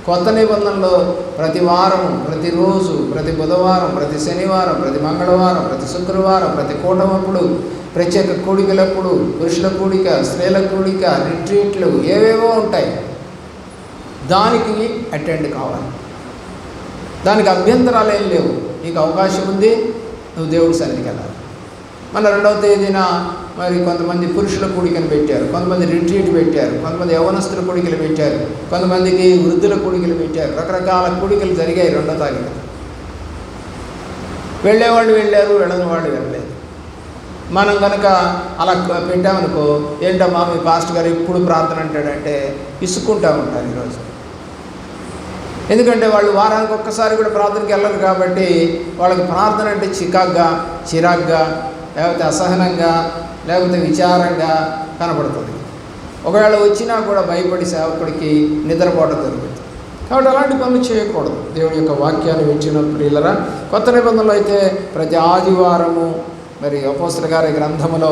A: కొత్త నిబంధనలో ప్రతి వారము, ప్రతిరోజు, ప్రతి బుధవారం, ప్రతి శనివారం, ప్రతి మంగళవారం, ప్రతి శుక్రవారం, ప్రతి కూటమప్పుడు, ప్రత్యేక కూడికలప్పుడు, పురుషుల కూడిక, స్త్రీల కూడిక, రిట్రీట్లు ఏవేవో ఉంటాయి. దానికి అటెండ్ కావాలి. దానికి అభ్యంతరాలు ఏం లేవు. నీకు అవకాశం ఉంది, నువ్వు దేవుడి సన్నిధికి వెళ్ళాలి. మన 2వ తేదీన మరి కొంతమంది పురుషుల కూడికలు పెట్టారు, కొంతమంది రిట్రీట్ పెట్టారు, కొంతమంది యవనస్తుల కూడికలు పెట్టారు, కొంతమందికి వృద్ధుల కూడికలు పెట్టారు. రకరకాల కూడికలు జరిగాయి 2వ తారీఖు. వెళ్ళేవాళ్ళు వెళ్ళారు, వెళ్ళని వాళ్ళు వెళ్ళలేదు. మనం కనుక అలా పెట్టామనుకో, ఏంటమ్మా మీ పాస్టర్ గారు ఎప్పుడు ప్రార్థన అంటాడంటే విసుక్కుంటూ ఉంటారు ఈరోజు. ఎందుకంటే వాళ్ళు వారానికి ఒక్కసారి కూడా ప్రార్థనకి వెళ్ళరు కాబట్టి వాళ్ళకి ప్రార్థన అంటే చిరాగ్గా లేకపోతే అసహనంగా లేకపోతే విచారంగా కనపడుతుంది. ఒకవేళ వచ్చినా కూడా భయపడి సేవకుడికి నిద్రపోవడం జరుగుతుంది. కాబట్టి అలాంటి పనులు చేయకూడదు. దేవుడి యొక్క వాక్యాన్ని వింటున్న ప్రియులరా, కొత్త నిబంధనలు అయితే ప్రతి ఆదివారము మరి అపోస్తలుల గారి గ్రంథములో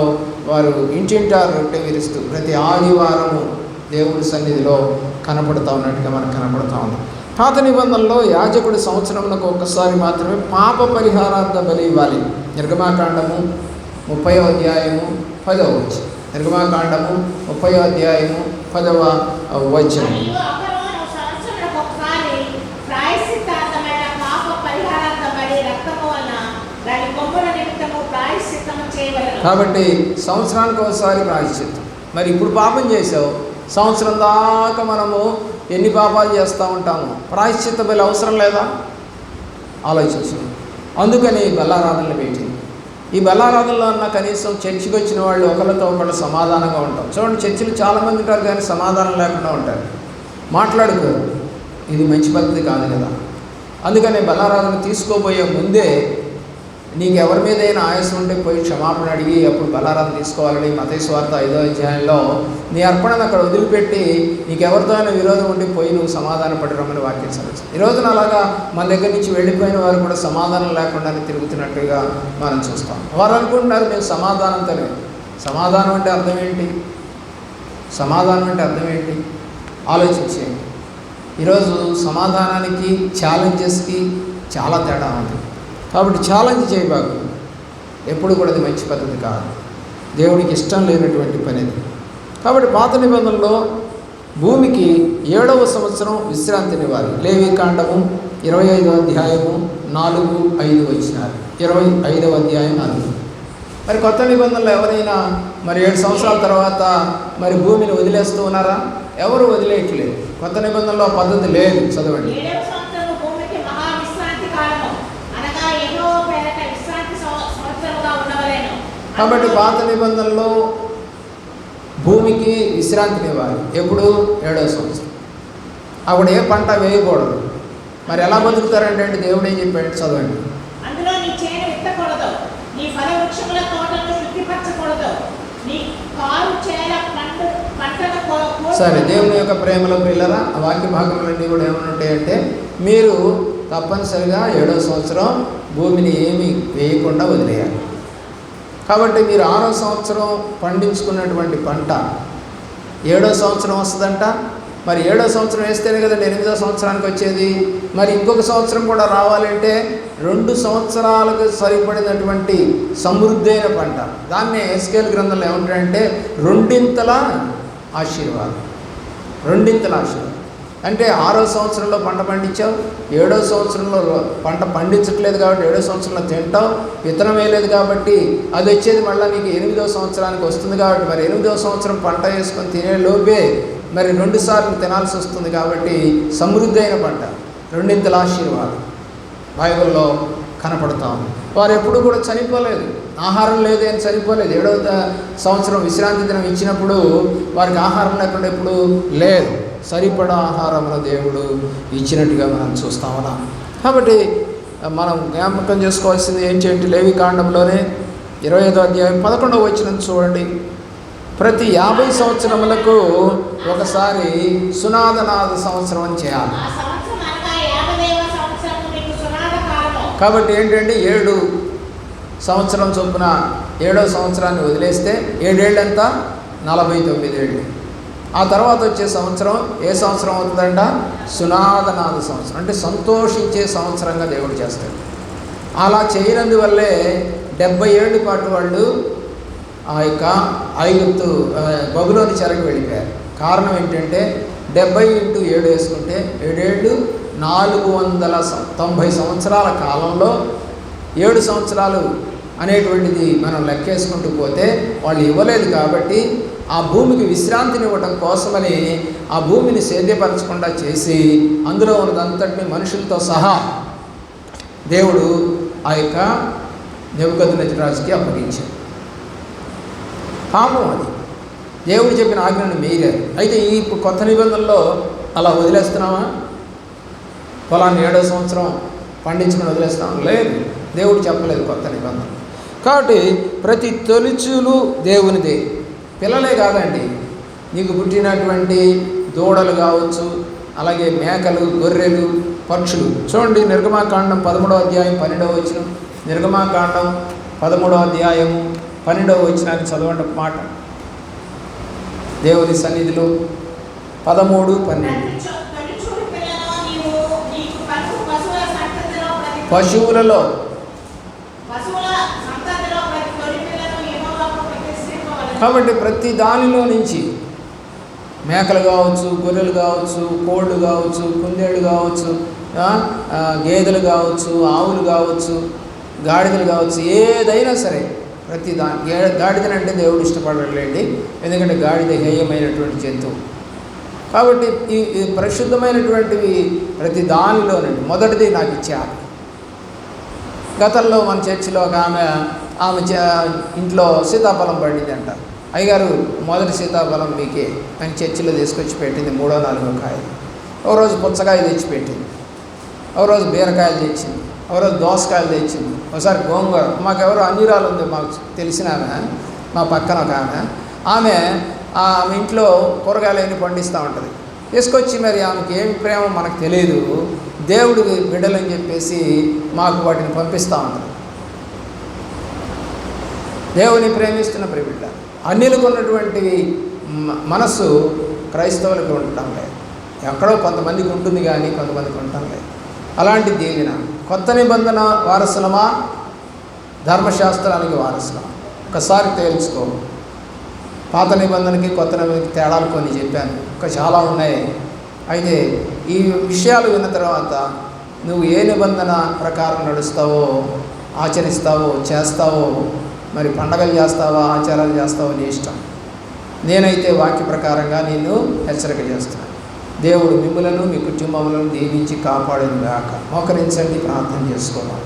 A: వారు ఇంటింటా రొట్టె విరుస్తూ ప్రతి ఆదివారము దేవుడి సన్నిధిలో కనపడుతూ ఉన్నట్టుగా మనకు కనపడుతూ ఉంది. పాత నిబంధనలో యాజకుడి సంవత్సరములకు ఒక్కసారి మాత్రమే పాప పరిహారార్థ బలి ఇవ్వాలి. నిర్గమాకాండము 30వ అధ్యాయము 10వ వచనం. నిర్గమాకాండము 30వ అధ్యాయము 10వ వచనం. కాబట్టి సంవత్సరానికి ఒకసారి ప్రాయశ్చిత్తం. మరి ఇప్పుడు పాపం చేసావు, సంవత్సరం దాకా మనము ఎన్ని పాపాలు చేస్తూ ఉంటాము, ప్రాయశ్చిత్త బలి అవసరం లేదా? ఆలోచించు. అందుకని బలారాధనలు పెట్టింది. ఈ బలారాధనలో అన్న కనీసం చర్చికి వచ్చిన వాళ్ళు ఒకరితో ఒకళ్ళు సమాధానంగా ఉంటాం. చూడండి, చర్చిలు చాలామంది ఉంటారు కానీ సమాధానం లేకుండా ఉంటారు, మాట్లాడుకోరు. ఇది మంచి పద్ధతి కాదు కదా. అందుకని బలారాధన తీసుకోబోయే ముందే నీకు ఎవరి మీదైనా ఆయాసం ఉంటే పోయి క్షమాపణ అడిగి అప్పుడు బలారాధన తీసుకోవాలని మత్తయి సువార్త 5వ అధ్యాయంలో నీ అర్పణను అక్కడ వదిలిపెట్టి నీకు ఎవరితో అయినా విరోధం ఉండి పోయి నువ్వు సమాధాన పడరమని వాక్యం సెలవిస్తుంది. ఈ రోజున అలాగా మన దగ్గర నుంచి వెళ్ళిపోయిన వారు కూడా సమాధానం లేకుండానే తిరుగుతున్నట్టుగా మనం చూస్తాం. వారు అనుకుంటున్నారు మేము సమాధానంతోనే. సమాధానం అంటే అర్థం ఏంటి? సమాధానం అంటే అర్థం ఏంటి? ఆలోచించేయండి. ఈరోజు సమాధానానికి ఛాలెంజెస్కి చాలా తేడా ఉంది. కాబట్టి ఛాలెంజ్ చేయబాకు. ఎప్పుడు కూడా అది మంచి పద్ధతి కాదు, దేవుడికి ఇష్టం లేనటువంటి పని అది. కాబట్టి పాత నిబంధనలో భూమికి 7వ సంవత్సరం విశ్రాంతినివ్వాలి. లేవీకాండము 25వ అధ్యాయము 4-5 వచనాలు. 25వ అధ్యాయం 4. మరి కొత్త నిబంధనలు ఎవరైనా మరి 7 సంవత్సరాల తర్వాత మరి భూమిని వదిలేస్తూ ఉన్నారా? ఎవరు వదిలేయట్లేదు. కొత్త నిబంధనలో పద్ధతి లేదు. చదవండి. కాబట్టి పాత నిబంధనలో భూమికి విశ్రాంతినివ్వాలి. ఎప్పుడు? 7వ సంవత్సరం. అప్పుడు ఏ పంట వేయకూడదు. మరి ఎలా బతుకుతారంటే దేవుడు ఏం చెప్పాడు? చదవండి. సరే, దేవుని యొక్క ప్రేమలో పిల్లరా, ఆ వాక్య భాగములన్నీ కూడా ఏమైనా ఉంటాయంటే మీరు తప్పనిసరిగా 7వ సంవత్సరం భూమిని ఏమీ వేయకుండా వదిలేయాలి. కాబట్టి మీరు 6వ సంవత్సరం పండించుకున్నటువంటి పంట 7వ సంవత్సరం వస్తుందంట. మరి 7వ సంవత్సరం వేస్తేనే కదండి 8వ సంవత్సరానికి వచ్చేది. మరి ఇంకొక సంవత్సరం కూడా రావాలంటే 2 సంవత్సరాలకు సరిపడినటువంటి సమృద్ధి అయిన పంట. దాన్నే ఎస్కేల్ గ్రంథంలో ఏమంటాడంటే రెండింతల ఆశీర్వాదం. రెండింతల ఆశీర్వాదం అంటే 6వ సంవత్సరంలో పంట పండించావు, 7వ సంవత్సరంలో పంట పండించట్లేదు కాబట్టి 7వ సంవత్సరంలో తింటావు, విత్తనం వేయలేదు కాబట్టి అది వచ్చేది మళ్ళీ నీకు 8వ సంవత్సరానికి వస్తుంది. కాబట్టి మరి 8వ సంవత్సరం పంట వేసుకొని తినే లోపే మరి 2 సార్లు తినాల్సి వస్తుంది. కాబట్టి సమృద్ధి అయిన పంట, రెండింతల ఆశీర్వాదం బైబిల్లో కనపడతా ఉంది. వారు ఎప్పుడు కూడా చనిపోలేదు, ఆహారం లేదు అని చనిపోలేదు. 7వ సంవత్సరం విశ్రాంతి దినం ఇచ్చినప్పుడు వారికి ఆహారం లేకుండా ఎప్పుడు లేదు. సరిపడా ఆహారమున దేవుడు ఇచ్చినట్టుగా మనం చూస్తామన్నా. కాబట్టి మనం జ్ఞాపకం చేసుకోవాల్సింది ఏంటంటే లేవీకాండంలోనే 25వ అధ్యాయం 11వ వచనం చూడండి. ప్రతి 50 సంవత్సరములకు ఒకసారి సునాదనాద సంవత్సరం అని చేయాలి. కాబట్టి ఏంటంటే 7 సంవత్సరం చొప్పున 7వ సంవత్సరాన్ని వదిలేస్తే 7 ఏళ్ళు ఎంత? 49 ఏళ్ళు. ఆ తర్వాత వచ్చే సంవత్సరం ఏ సంవత్సరం అవుతుందంట? సునాదనాద సంవత్సరం, అంటే సంతోషించే సంవత్సరంగా దేవుడు చేస్తాడు. అలా చేయనందువల్లే 70 ఏళ్ళ పాటు వాళ్ళు ఆ యొక్క ఐగుప్తు బబులోని చెరకు వెళ్ళిపోయారు. కారణం ఏంటంటే 70 × 7 వేసుకుంటే 7 ఏళ్ళు 490 సంవత్సరాల కాలంలో 7 సంవత్సరాలు అనేటువంటిది మనం లెక్కేసుకుంటూ పోతే వాళ్ళు ఇవ్వలేదు కాబట్టి ఆ భూమికి విశ్రాంతినివ్వడం కోసమని ఆ భూమిని సేద్యపరచకుండా చేసి అందులో ఉన్నదంతటిని మనుషులతో సహా దేవుడు ఆ యొక్క నెబుకద్నెజరుకి అప్పగించాడు. పాపం అది. దేవుడు చెప్పిన ఆజ్ఞను మీరారు. అయితే ఈ కొత్త నిబంధనలో అలా వదిలేస్తున్నామా? పొలాన్ని 7వ సంవత్సరం పండించుకుని వదిలేస్తాం? లేదు, దేవుడు చెప్పలేదు కొత్త నిబంధన. కాబట్టి ప్రతి తొలిచూలు దేవునిదే. పిల్లలే కాదండి, నీకు పుట్టినటువంటి దూడలు కావచ్చు, అలాగే మేకలు, గొర్రెలు, పక్షులు. చూడండి, నిర్గమాకాండం 13వ అధ్యాయం 12వ వచనం. నిర్గమాకాండం 13వ అధ్యాయము 12వ వచనాన్ని చదవండి ఒక మాట. దేవుని సన్నిధిలో 13:12. పశువులలో కాబట్టి ప్రతి దానిలో నుంచి మేకలు కావచ్చు, గొర్రెలు కావచ్చు, కోళ్ళు కావచ్చు, కుందేళ్ళు కావచ్చు, గేదెలు కావచ్చు, ఆవులు కావచ్చు, గాడిదలు కావచ్చు, ఏదైనా సరే ప్రతి గాడిదనంటే దేవుడు ఇష్టపడలేండి, ఎందుకంటే గాడిద హేయమైనటువంటి జంతువు. కాబట్టి ఈ పరిశుద్ధమైనటువంటివి ప్రతి దానిలోనండి. మొదటిది నాకు ఇచ్చారు. గతంలో మన చర్చిలో ఒక ఆమె ఇంట్లో సీతాఫలం పడింది అంట. అయ్యగారు, మొదటి సీతాఫలం మీకే అని చర్చిలో తీసుకొచ్చి పెట్టింది. 3-4 కాయలు. ఒక రోజు పుచ్చకాయ తెచ్చి పెట్టింది, ఒక రోజు బీరకాయలు తెచ్చింది, ఒక రోజు దోసకాయలు తెచ్చింది, ఒకసారి గోంగూర. మాకెవరో అన్నిరాలు ఉంది, మాకు తెలిసిన ఆమె, మా పక్కన ఒక ఆమె ఇంట్లో కూరగాయలు అన్నీ పండిస్తూ ఉంటుంది. తీసుకొచ్చి మరి ఆమెకి ఏమి ప్రేమ మనకు తెలియదు, దేవుడికి బిడ్డలని చెప్పేసి మాకు వాటిని పంపిస్తూ ఉంటుంది. దేవుని ప్రేమిస్తున్న ప్రేమిడ్డ. అన్యులకు ఉన్నటువంటి మనస్సు క్రైస్తవులకు ఉండటం లేదు. ఎక్కడో కొంతమందికి ఉంటుంది కానీ కొంతమందికి ఉండటం లేదు. అలాంటి దీవెన. కొత్త నిబంధన వారసులమా, ధర్మశాస్త్రానికి వారసులమా? ఒకసారి తేల్చుకో. పాత నిబంధనకి కొత్త నిబంధనకి తేడాలు కొన్ని చెప్పాను, ఇంకా చాలా ఉన్నాయి. అయితే ఈ విషయాలు విన్న తర్వాత నువ్వు ఏ నిబంధన ప్రకారం నడుస్తావో, ఆచరిస్తావో, చేస్తావో, మరి పండగలు చేస్తావా, ఆచారాలు చేస్తావో నీ ఇష్టం. నేనైతే వాక్య ప్రకారంగా నిన్ను హెచ్చరిక చేస్తున్నాను. దేవుడు మిమ్ములను, మీ కుటుంబములను దీవించి కాపాడును గాక. మోకరించండి, ప్రార్థన చేసుకోవాలి.